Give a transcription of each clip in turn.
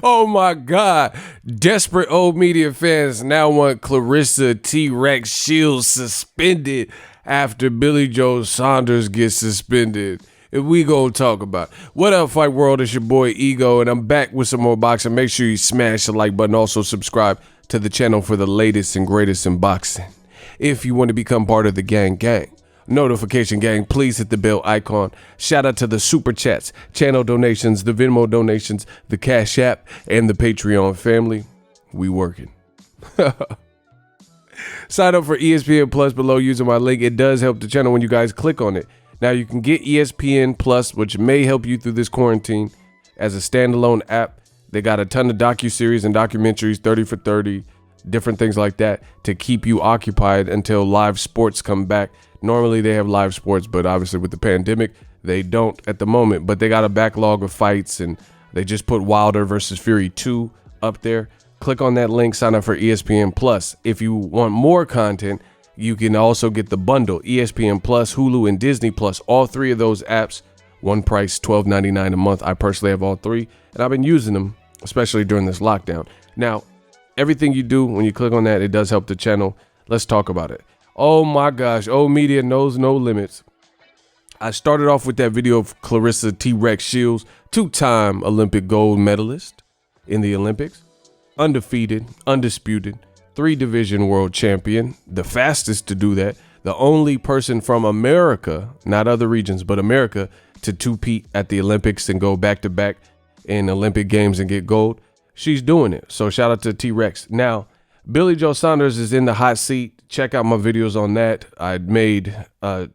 Oh my God. Desperate old media fans now want Claressa T-Rex Shields suspended after Billy Joe Saunders gets suspended. We gonna talk about it. What up, Fight World? It's your boy Ego, and I'm back with some more boxing. Make sure you smash the like button. Also subscribe to the channel for the latest and greatest in boxing. If you want to become part of the gang, notification gang, please hit the bell icon. Shout out to the super chats, channel donations, the Venmo donations, the Cash App, and the Patreon family. We working. Sign up for ESPN Plus below using my link. It does help the channel when you guys click on it. Now you can get ESPN Plus, which may help you through this quarantine, as a standalone app. They got a ton of docuseries and documentaries, 30 for 30, different things like that to keep you occupied until live sports come back. Normally they have live sports, but obviously with the pandemic, they don't at the moment. But they got a backlog of fights, and they just put Wilder versus Fury 2 up there. Click on that link, sign up for ESPN Plus. If you want more content, you can also get the bundle, ESPN Plus, Hulu, and Disney Plus. All three of those apps, one price, $12.99 a month. I personally have all three, and I've been using them, especially during this lockdown. Now, everything you do when you click on that, it does help the channel. Let's talk about it. Oh my gosh, old media knows no limits. I started off with that video of Claressa T-Rex Shields, two-time Olympic gold medalist in the Olympics, undefeated, undisputed, 3-division world champion, the fastest to do that, the only person from America, not other regions, but America, to two-peat at the Olympics and go back-to-back in Olympic Games and get gold. She's doing it. So shout out to T-Rex. Now, Billy Joe Saunders is in the hot seat. Check out my videos on that. I made 2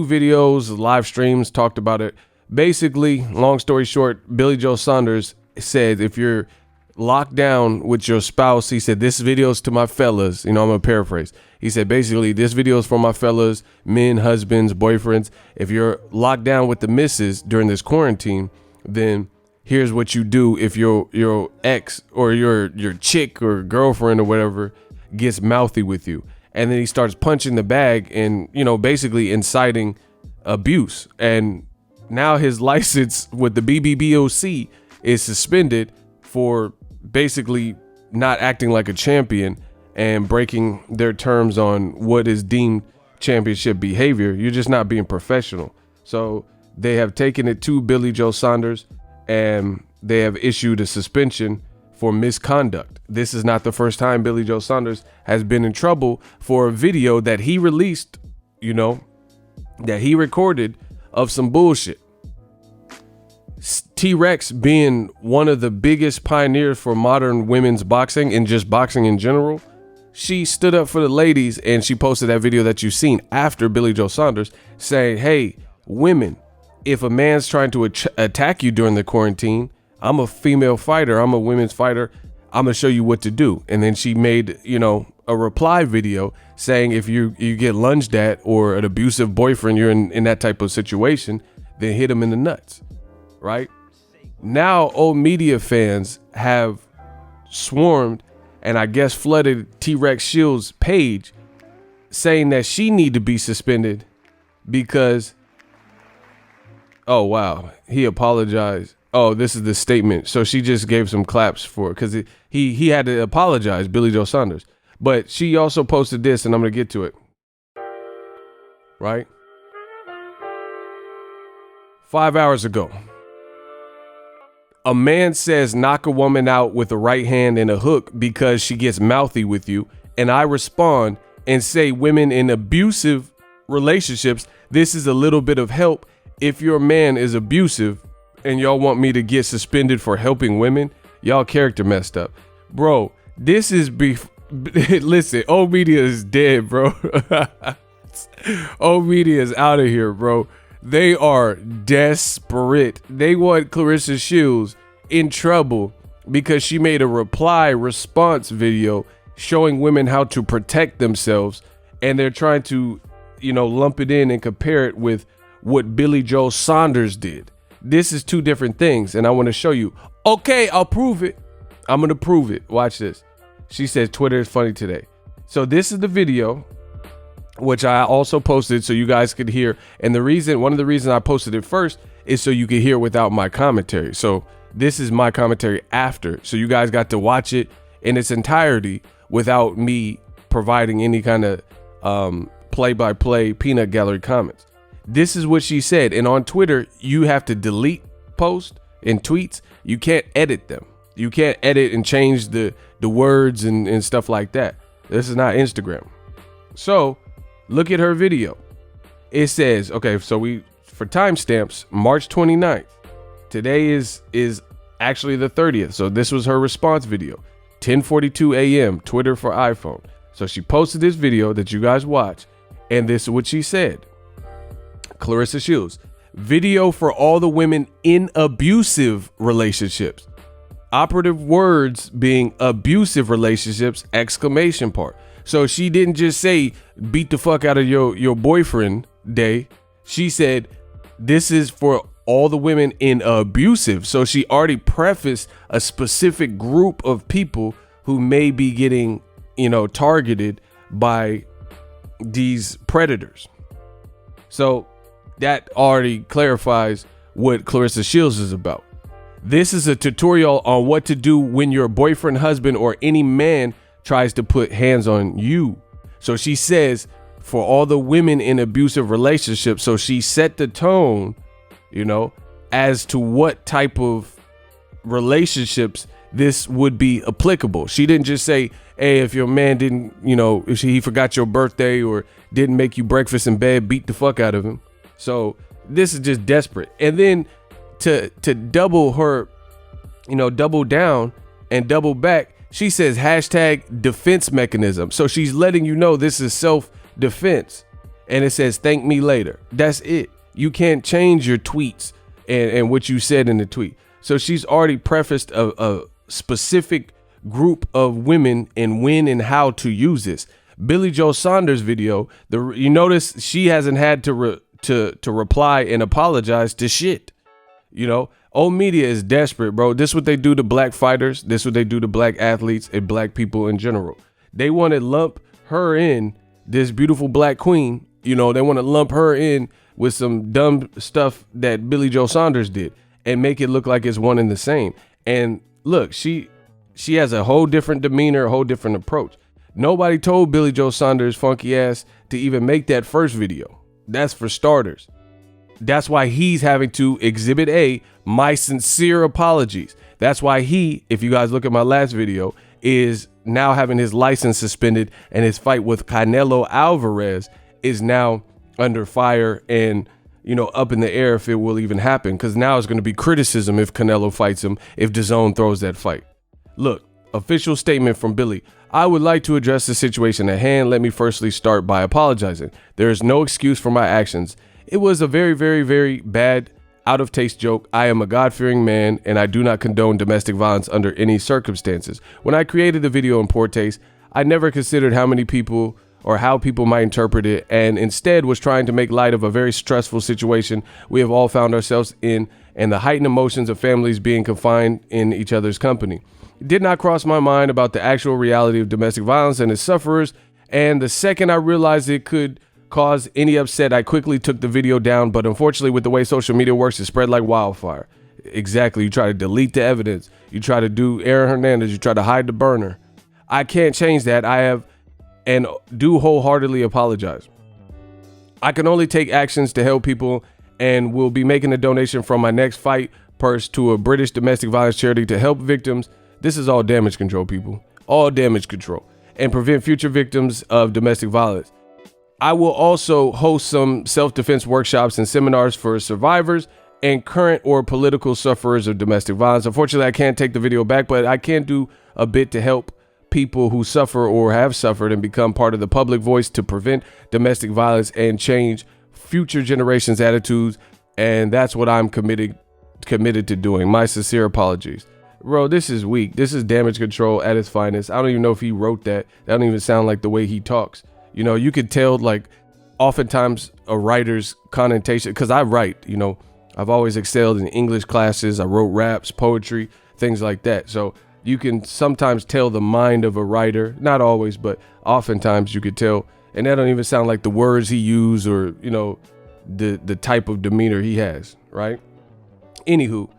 videos, live streams, talked about it. Basically, long story short, Billy Joe Saunders said if you're locked down with your spouse, he said, this video's to my fellas. You know, I'm gonna paraphrase. He said, basically, this video is for my fellas, men, husbands, boyfriends. If you're locked down with the missus during this quarantine, then here's what you do if your ex or your chick or girlfriend or whatever gets mouthy with you. And then he starts punching the bag and, you know, basically inciting abuse. And now his license with the BBBOC is suspended for basically not acting like a champion and breaking their terms on what is deemed championship behavior. You're just not being professional. So they have taken it to Billy Joe Saunders and they have issued a suspension for misconduct. This is not the first time Billy Joe Saunders has been in trouble for a video that he released, you know, that he recorded of some bullshit. T-Rex being one of the biggest pioneers for modern women's boxing and just boxing in general, she stood up for the ladies and she posted that video that you've seen after Billy Joe Saunders saying, hey, women, if a man's trying to attack you during the quarantine, I'm a female fighter, I'm a women's fighter, I'm gonna show you what to do. And then she made, you know, a reply video saying if you get lunged at or an abusive boyfriend, you're in that type of situation, then hit him in the nuts, right? Now old media fans have swarmed and I guess flooded T-Rex Shields' page saying that she need to be suspended because, oh wow, he apologized. Oh, this is the statement. So she just gave some claps for it because he had to apologize, Billy Joe Saunders. But she also posted this, and I'm going to get to it. Right? 5 hours ago, a man says knock a woman out with a right hand and a hook because she gets mouthy with you. And I respond and say women in abusive relationships, this is a little bit of help. If your man is abusive, and y'all want me to get suspended for helping women, y'all character messed up. Bro, this is listen, old media is dead, bro. Old media is out of here, bro. They are desperate. They want Claressa Shields in trouble because she made a response video showing women how to protect themselves, and they're trying to, you know, lump it in and compare it with what Billy Joe Saunders did. This is 2 different things, and I want to show you. Okay, I'll prove it. I'm going to prove it. Watch this. She says Twitter is funny today. So this is the video, which I also posted so you guys could hear. And one of the reasons I posted it first is so you could hear without my commentary. So This is my commentary after. So you guys got to watch it in its entirety without me providing any kind of play-by-play peanut gallery comments. This is what she said. And on Twitter, you have to delete posts and tweets. You can't edit them. You can't edit and change the words and stuff like that. This is not Instagram. So look at her video. It says, okay, so for timestamps, March 29th. Today is actually the 30th. So this was her response video. 10:42 a.m. Twitter for iPhone. So she posted this video that you guys watch, and this is what she said. Claressa Shields, video for all the women in abusive relationships. Operative words being abusive relationships, exclamation part. So she didn't just say beat the fuck out of your boyfriend day. She said this is for all the women in abusive. So she already prefaced a specific group of people who may be getting, targeted by these predators. So that already clarifies what Claressa Shields is about. This is a tutorial on what to do when your boyfriend, husband, or any man tries to put hands on you. So she says for all the women in abusive relationships. So she set the tone, as to what type of relationships this would be applicable. She didn't just say, hey, if your man didn't, if he forgot your birthday or didn't make you breakfast in bed, beat the fuck out of him. So this is just desperate. And then to double her, double down and double back, she says hashtag defense mechanism. So she's letting you know this is self-defense. And it says thank me later. That's it. You can't change your tweets and what you said in the tweet. So she's already prefaced a specific group of women and when and how to use this. Billy Joe Saunders video, you notice she hasn't had to reply and apologize to shit. Old media is desperate, bro. This is what they do to black fighters. This is what they do to black athletes and black people in general. They want to lump her in, this beautiful black queen. They want to lump her in with some dumb stuff that Billy Joe Saunders did and make it look like it's one and the same. And look, she has a whole different demeanor, a whole different approach. Nobody told Billy Joe Saunders' funky ass to even make that first video. That's for starters. That's why he's having to exhibit my sincere apologies. That's why he, if you guys look at my last video, is now having his license suspended and his fight with Canelo Alvarez is now under fire and, up in the air if it will even happen. Because now it's going to be criticism if Canelo fights him, if DAZN throws that fight. Look, official statement from Billy. I would like to address the situation at hand. Let me firstly start by apologizing. There is no excuse for my actions. It was a very, very, very bad, out of taste joke. I am a God-fearing man and I do not condone domestic violence under any circumstances. When I created the video in poor taste, I never considered how many people or how people might interpret it, and instead was trying to make light of a very stressful situation we have all found ourselves in and the heightened emotions of families being confined in each other's company. It did not cross my mind about the actual reality of domestic violence and its sufferers, and the second I realized it could cause any upset, I quickly took the video down, but unfortunately with the way social media works, it spread like wildfire. Exactly. You try to delete the evidence. You try to do Aaron Hernandez. You try to hide the burner. I can't change that. I have and do wholeheartedly apologize. I can only take actions to help people and will be making a donation from my next fight purse to a British domestic violence charity to help victims. This is all damage control, people. All damage control. And prevent future victims of domestic violence. I will also host some self-defense workshops and seminars for survivors and current or political sufferers of domestic violence. Unfortunately, I can't take the video back, but I can do a bit to help people who suffer or have suffered and become part of the public voice to prevent domestic violence and change future generations' attitudes. And that's what I'm committed to doing. My sincere apologies. Bro, this is weak. This is damage control at its finest. I don't even know if he wrote that. That don't even sound like the way he talks. You could tell, like, oftentimes a writer's connotation, because I write, I've always excelled in English classes. I wrote raps, poetry, things like that. So you can sometimes tell the mind of a writer, not always, but oftentimes you could tell. And that don't even sound like the words he used or, the type of demeanor he has, right? Anywho,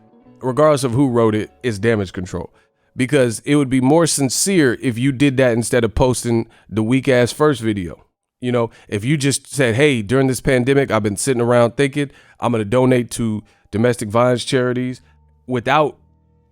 regardless of who wrote it, is damage control. Because it would be more sincere if you did that instead of posting the weak ass first video. You know, if you just said, hey, during this pandemic, I've been sitting around thinking I'm going to donate to domestic violence charities without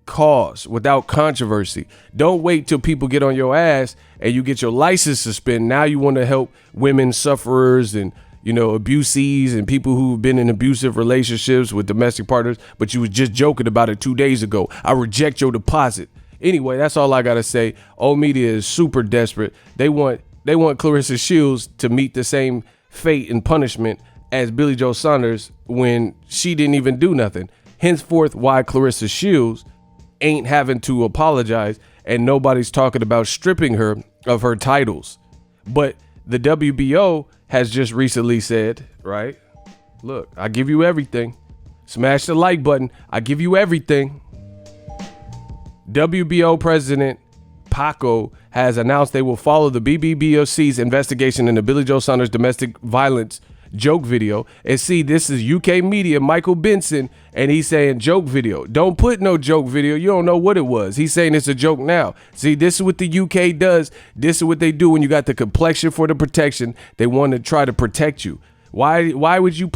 cause, without controversy. Don't wait till people get on your ass and you get your license suspended. Now you want to help women sufferers and, you know, abusees and people who've been in abusive relationships with domestic partners, but you was just joking about it 2 days ago. I reject your deposit. Anyway, that's all I got to say. Old media is super desperate. They want Claressa Shields to meet the same fate and punishment as Billy Joe Saunders when she didn't even do nothing. Henceforth, why Claressa Shields ain't having to apologize and nobody's talking about stripping her of her titles. But the WBO has just recently said, right? Look, I give you everything. Smash the like button. I give you everything. WBO president Paco has announced they will follow the BBBOC's investigation into Billy Joe Saunders' domestic violence joke video. And see, this is UK media, Michael Benson, and he's saying joke video. Don't put no joke video. You don't know what it was. He's saying it's a joke now. See, this is what the UK does. This is what they do when you got the complexion for the protection. They want to try to protect you. Why would you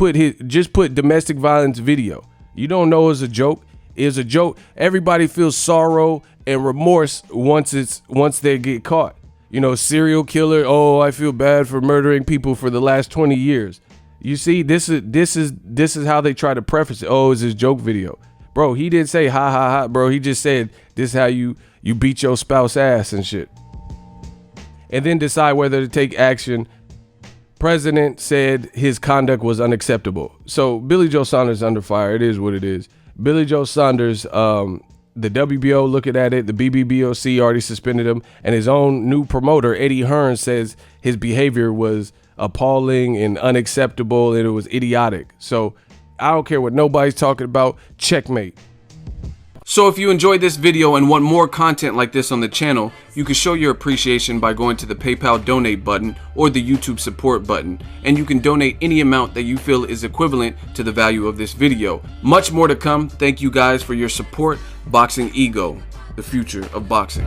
just put domestic violence video? You don't know it's a joke. It's a joke. Everybody feels sorrow and remorse once they get caught. You know, serial killer. Oh, I feel bad for murdering people for the last 20 years. You see, this is how they try to preface it. Oh, it's his joke video. Bro, he didn't say ha ha ha, bro. He just said this is how you beat your spouse ass and shit. And then decide whether to take action. President said his conduct was unacceptable. So Billy Joe Saunders under fire. It is what it is. Billy Joe Saunders, the WBO looking at it, the BBBOC already suspended him, and his own new promoter, Eddie Hearn, says his behavior was appalling and unacceptable and it was idiotic. So I don't care what nobody's talking about. Checkmate. So if you enjoyed this video and want more content like this on the channel, you can show your appreciation by going to the PayPal donate button or the YouTube support button, and you can donate any amount that you feel is equivalent to the value of this video. Much more to come. Thank you guys for your support. Boxing Ego, the future of boxing.